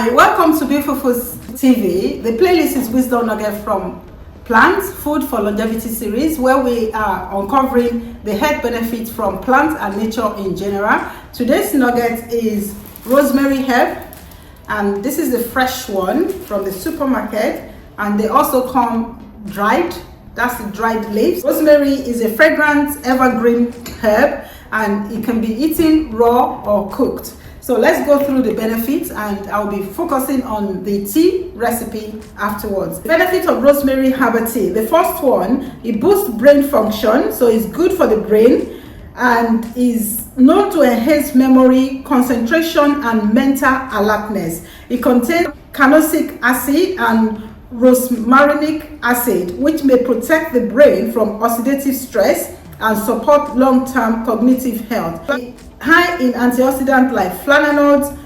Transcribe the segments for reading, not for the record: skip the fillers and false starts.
Hi, welcome to Beautiful Foods TV. The playlist is Wisdom Nugget from Plants, Food for Longevity series, where we are uncovering the health benefits from plants and nature in general. Today's nugget is rosemary herb, and this is the fresh one from the supermarket, and they also come dried. That's the dried leaves. Rosemary is a fragrant evergreen herb, and it can be eaten raw or cooked. So let's go through the benefits, and I'll be focusing on the tea recipe afterwards. The benefit of rosemary herbal tea. The first one, it boosts brain function, so it's good for the brain and is known to enhance memory, concentration, and mental alertness. It contains carnosic acid and rosmarinic acid, which may protect the brain from oxidative stress and support long-term cognitive health. High in antioxidants like flavonoids,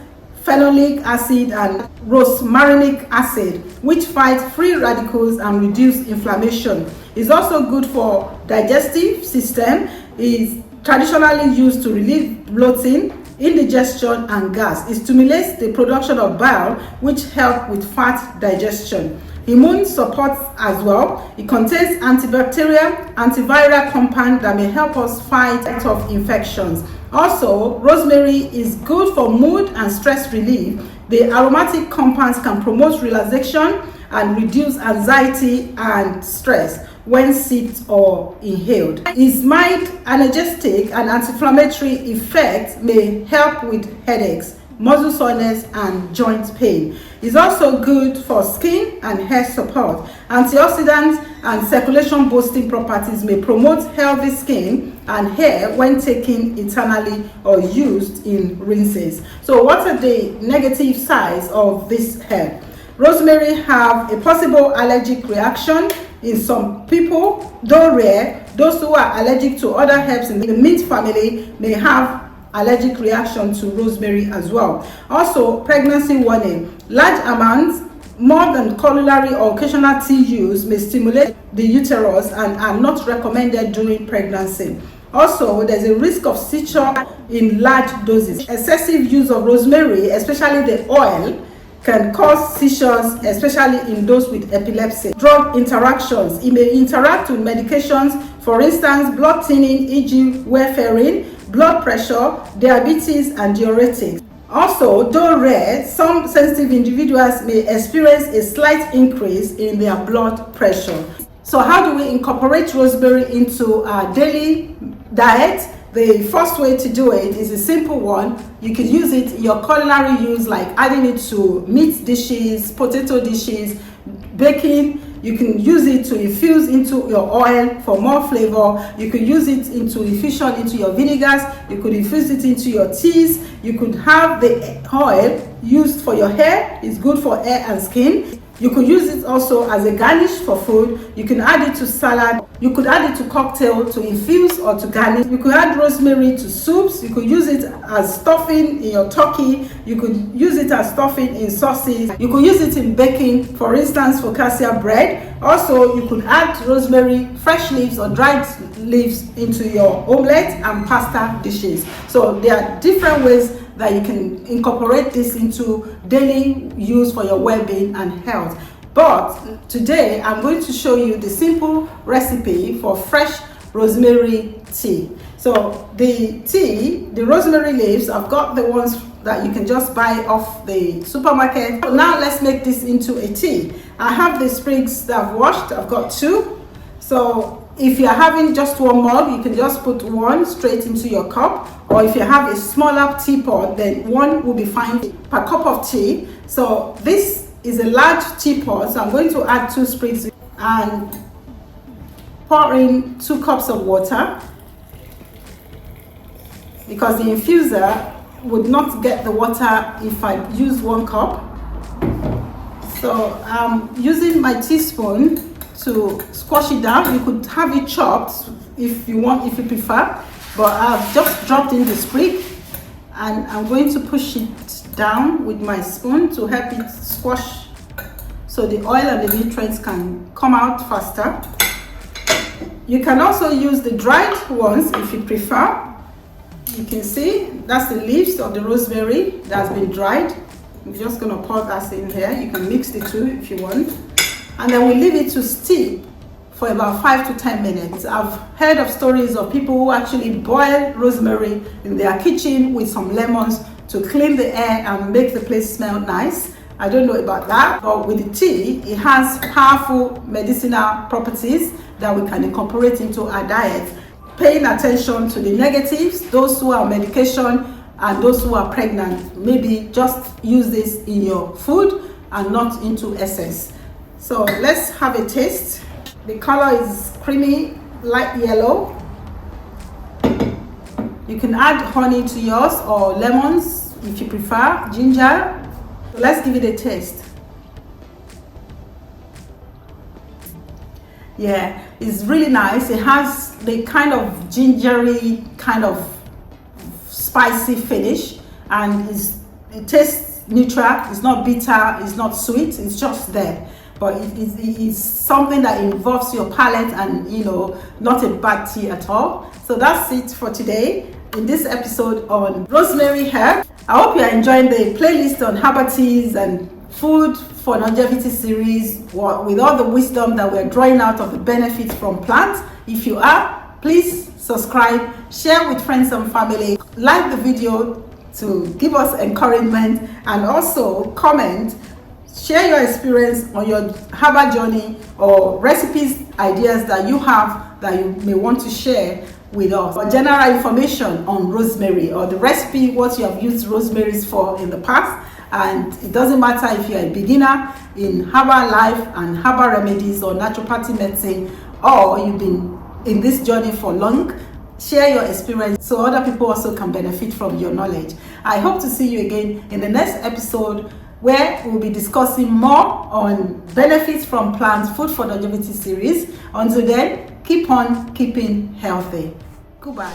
phenolic acid, and rosmarinic acid, which fight free radicals and reduce inflammation. It's also good for digestive system. Is traditionally used to relieve bloating, indigestion, and gas. It stimulates the production of bile, which help with fat digestion. Immune support as well. It contains antibacterial, antiviral compound that may help us fight off infections. Also, rosemary is good for mood and stress relief. The aromatic compounds can promote relaxation and reduce anxiety and stress when sipped or inhaled. Its mild analgesic and anti-inflammatory effect may help with headaches, muscle soreness, and joint pain. It's also good for skin and hair support. Antioxidants and circulation boosting properties may promote healthy skin and hair when taken internally or used in rinses. So what are the negative sides of this herb? Rosemary have a possible allergic reaction in some people, though rare. Those who are allergic to other herbs in the mint family may have allergic reaction to rosemary as well. Also, pregnancy warning. Large amounts, more than culinary or occasional tea use, may stimulate the uterus and are not recommended during pregnancy. Also, there's a risk of seizure in large doses. Excessive use of rosemary, especially the oil, can cause seizures, especially in those with epilepsy. Drug interactions. It may interact with medications, for instance, blood thinning, e.g. warfarin, blood pressure, diabetes, and diuretics. Also, though rare, some sensitive individuals may experience a slight increase in their blood pressure. So how do we incorporate rosemary into our daily diet? The first way to do it is a simple one. You can use it in your culinary use, like adding it to meat dishes, potato dishes, baking. You can use it to infuse into your oil for more flavor. You could use it into infusion into your vinegars. You could infuse it into your teas. You could have the oil used for your hair. It's good for hair and skin. You could use it also as a garnish for food. You can add it to salad. You could add it to cocktail to infuse or to garnish. You could add rosemary to soups. You could use it as stuffing in your turkey. You could use it as stuffing in sauces. You could use it in baking, for instance, focaccia bread. Also, you could add rosemary, fresh leaves or dried leaves into your omelette and pasta dishes. So there are different ways that you can incorporate this into daily use for your well-being and health. But today I'm going to show you the simple recipe for fresh rosemary tea. So the tea, the rosemary leaves, I've got the ones that you can just buy off the supermarket. So now let's make this into a tea. I have the sprigs that I've washed. I've got two. So if you're having just one mug, you can just put one straight into your cup. Or if you have a smaller teapot, then one will be fine per cup of tea. So this is a large teapot, so I'm going to add 2 sprigs and pour in 2 cups of water, because the infuser would not get the water if I use 1 cup. So I'm using my teaspoon to squash it down. You could have it chopped if you want, if you prefer, but I've just dropped in the sprig, and I'm going to push it down with my spoon to help it squash so the oil and the nutrients can come out faster. You can also use the dried ones if you prefer. You can see that's the leaves of the rosemary that's been dried. I'm just going to pour that in here. You can mix the two if you want. And then we leave it to steep for about 5 to 10 minutes. I've heard of stories of people who actually boil rosemary in their kitchen with some lemons to clean the air and make the place smell nice. I don't know about that, but with the tea, it has powerful medicinal properties that we can incorporate into our diet. Paying attention to the negatives, those who are on medication and those who are pregnant, maybe just use this in your food and not into excess. So let's have a taste. The color is creamy, light yellow. You can add honey to yours or lemons if you prefer, ginger. So let's give it a taste. Yeah, it's really nice. It has the kind of gingery, kind of spicy finish, and it tastes neutral. It's not bitter, it's not sweet, it's just there. But it is something that involves your palate and, you know, not a bad tea at all. So that's it for today in this episode on rosemary herb. I hope you are enjoying the playlist on herbal teas and food for longevity series with all the wisdom that we're drawing out of the benefits from plants. If you are, please subscribe, share with friends and family, like the video to give us encouragement, and also comment, share your experience on your herbal journey or recipes, ideas that you have that you may want to share with us, or general information on rosemary or the recipe, what you have used rosemaries for in the past. And it doesn't matter if you're a beginner in herbal life and herbal remedies or naturopathy medicine, or you've been in this journey for long. Share your experience so other people also can benefit from your knowledge. I hope to see you again in the next episode, where we'll be discussing more on benefits from plants, food for longevity series. Until then, keep on keeping healthy. Goodbye.